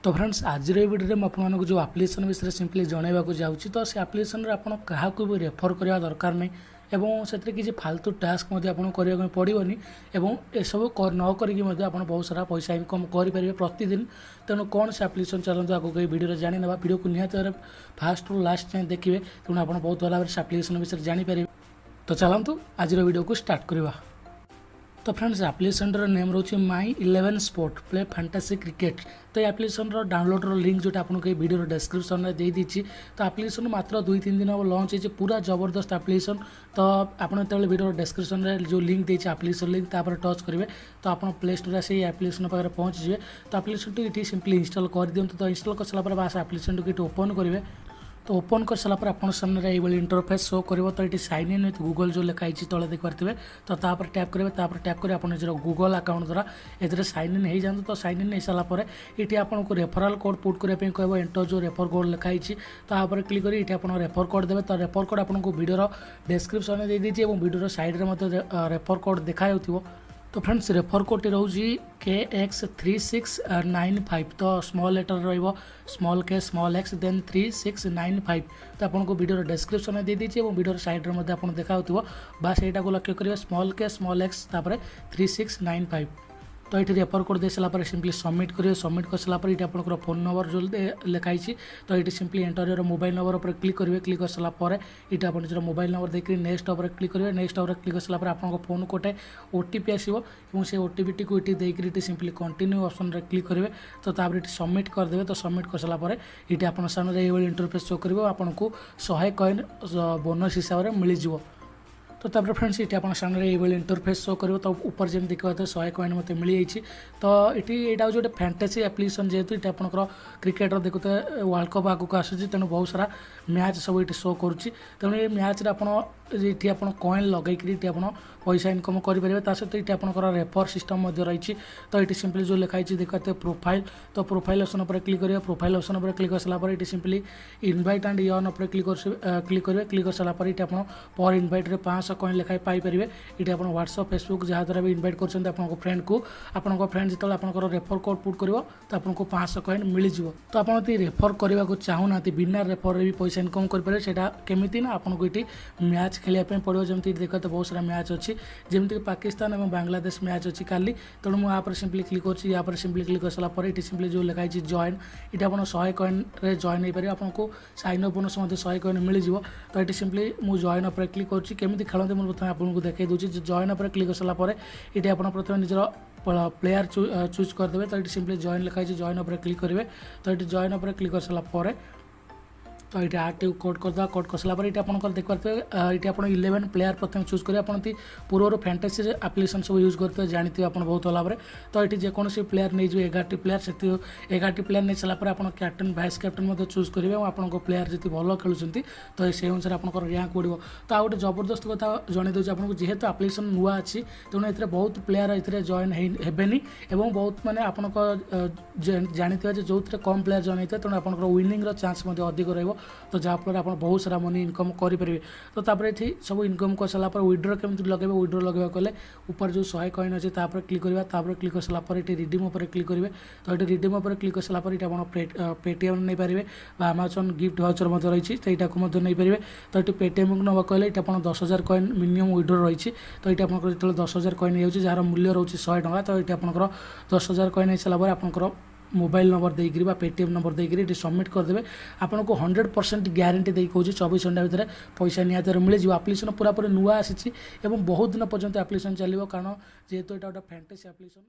तो फ्रेंड्स आज भिडियो में आपको जो एप्लिकेशन विषय सिंपली जनइबा जाऊँगी तो से एप्लिकेशन आपन क्या भी रेफर करवा दरकार नहीं एवं से किसी फालतू टास्क करने पड़ोनी एवं एसबू न करी बहुत सारा पैसा इनकम करेंगे प्रतिदिन। तेणु कौन से एप्लिकेशन चलते आगे कई भिडियो जाना भिडियो को निहत भाव फास्ट रू लास्ट जाए देखिए तेणु आप बहुत भल भाव से एप्लिकेशन विषय जानीपर। तो चलतु आज भिडियो को स्टार्ट करवा। तो फ्रेंड्स एप्लिकेशन नेम रोचे माई 11 स्पोर्ट प्ले फैंटासी क्रिकेट। तो ये एप्लिकेशन डाउनलोड लिंक जो आपको वीडियो डिस्क्रिप्शन में दे दी। तो एप्लिकेशन मात्र 2-3 दिन हम लॉन्च है पूरा जबरदस्त एप्लिकेशन। तो आपने वीडियो डिस्क्रिप्शन में जो लिंक देती एप्लिकेशन लिंक तापर टच करेंगे तो आप प्ले स्टोर से एप्लिकेशन पाखे पहुँच जाए। तो एप्लिकेशन ये सिंपली इंस्टॉल कर दिखाँ। तो इंस्टॉल कर सारापर बास एप्लिकेशन को ओपन करेंगे। तो ओपन कर सारापर आप सामने ये इंटरफेस शो कर। तो ये साइन इन विथ गूगल जो लिखाई तले देखिए। तो तापर टैप करेंगे टैप कर आप निजर गूगल अकाउंट द्वारा ए साइन इन हो जाए। तो साइन इन हो सारापर ये आपको रेफराल कोड पुट करने कह एंटर जो रेफर कोड लिखाई तो आप क्लिक कर ये आप रेफर कोड देते। तो रेफर कोड आपको वीडियो डिस्क्रिप्शन में दे दीजिए और वीडियो साइड में रेफर कोड देखा। तो फ्रेंड्स रेफर कोड रोज KX3695। तो स्मॉल लेटर स्मॉल के स्मॉल एक्स देन 3695। तो आपको वीडियो डिस्क्रिप्शन में दे दीजिए और वीडियो साइड में आप देखा बास यहाँ को लक्ष्य करेंगे स्मॉल के स्मॉल एक्स 3695। तो ये रेफर कोड दे सारापर सिंपली सबमिट करेंगे। सबमिट कर सारापर ये आप फोन नंबर जो लिखाई तो ये simply enter your mobile number पर क्लिक करेंगे। क्लिक कर सारापर ये आप निजर मोबाइल नंबर देखिए नेक्स्ट पर क्लिक करेंगे। नेक्स्ट पर क्लिक कर सारापर आपको फोन को गोटे OTP आसो से OTP टी देकर सिंपली कंटिन्यू ऑप्शन रे क्लिक करेंगे। तो तापर ये सबमिट करदे। तो सबमिट कर सारापर ये आप सामने ये इंटरफेस शो कर आपको 100 कॉइन बोनस हिसाब से मिल जाए। तो तापर फ्रेंड्स ये आप सामने ये इंटरफेस शो कर। तो ऊपर जमी देखा 100 कॉइन मत मिल जाइए। तो ये हूँ गोटे फैंटासी एप्लिकेशन जेहतु ये आपंकर क्रिकेटर देखते वर्ल्ड कप आगक आसूँ तेणु बहुत सारा मैच सब ये शो करुँच। तेणु ये मैच ये आप कॉइन लगे आप पैसा इनकम करेंगे। सहित ये आपंकर रेफर सिस्टम रही। तो ये सिंपली जो लिखाई देखते प्रोफाइल। तो प्रोफाइल ऑप्शन पर क्लिक करेंगे। प्रोफाइल ऑप्शन पर क्लिक कर सारापर ये सिंपली इनवाइट एंड यन पर क्लिक करेंगे। क्लिक कर सारापर ये आप पर इनवाइट 500 कॉइन लिखाई पाइपर। ये आप व्हाट्सअप फेसबुक जहाँ द्वारा भी इनवाइट कर फ्रेंड को आपंक फ्रेंड जो आप रेफर कोड पुट कर तो आपको 500 कॉइन मिल जाए। तो आप रेफर करने को चाहूना बिना रेफर भी पैसा इनकम करेंगे केमी ना आपको ये मैच खेलने पड़ो। जमी देखते तो बहुत सारा मैच अच्छी जमीक पाकिस्तान और बांग्लादेश मैच अच्छी काली। तेणु मुझे सिंपली क्लिक कर सिंपली क्लिक कर सारापर ये सिंपली जो लिखाई जॉइन ये आप 100 कॉइन रे जॉइन हो पारे। आपको साइन अप बोनस 100 कॉइन मिल जाए। तो ये सिंपली मुझे जॉइन अपर क्लिक करमी खेलते मुझे प्रथम आपको देखा दूसरी जॉइन अपर क्लिक कर सारापर ये आप प्रथम निजर प्लेयर चूज करदे। तो ये सिंपली जॉइन लिखाई जॉइन अपर क्लिक करेंगे। तो ये जॉइन अपर क्लिक कर सारापर तो ये आर्ट कोड करदे। कोड कर सारापर ये आप देखते ये आप 11 प्लेयर प्रथम चूज करेंगे। आप पूर्व फैंटासी एप्लिकेशन सब यूज करते जानते आप बहुत भल भाव। तो ये जेकोसी प्लेयर नहीं 11 प्लेयर से 11 प्लेयर नहीं सारापर आप कैप्टेन वाइस कैप्टेन चूज करेंगे और आपको प्लेयर जी भल खेलुंट तो से अनुसार आप रैंक बढ़ो। तो आउ गए जबरदस्त कथा जन दूसरी आपको जेहेतु एप्लिकेशन नुआ अच्छी तेणु ये बहुत प्लेयर ये जॉइन हेनी और बहुत मानने आप जानते जो थे कम प्लेयर जॉइन होता है तेणु आप विनिंग चांस अधिक रहा। तो जहाँफल आप बहुत सारा मनी इनकम करेंगे। तो तापर ये सब इनकम कर सारापर विड्रो केमती लगे विड्रो लगे कले ऊपर जो 100 कॉइन अच्छे क्लिक करवा क्लिक कर सारापर ये रिडीम पर क्लिक करेंगे। तो ये रिडीम पर क्लिक कर सारापर ये आप पेटीएम नहीं पारे आमाजन गिफ्ट वाउचर रही तो यहाँ को नहीं पारे। तो ये पेटीएम को नवा कहले ये आप 10,000 कॉइन मिनिमम विड्रो रही। तो ये आप जो 10,000 कॉइन हो जार मूल्य रोचे 100 टका। तो ये आप 10,000 कॉइन हो सारापर आपंकर मोबाइल नंबर देकर पेटीएम नंबर देकर सबमिट करदे। आपको 100% ग्यारंटी दे कौन 24 घंटा भितर पैसा निहत मिल जाए। एप्लिकेशन पूरा नुआ आसी बहुत दिन पर्यंत एप्लिकेशन चलो कारण जेहेतु यहाँ गोटे फैंटासी एप्लिकेशन।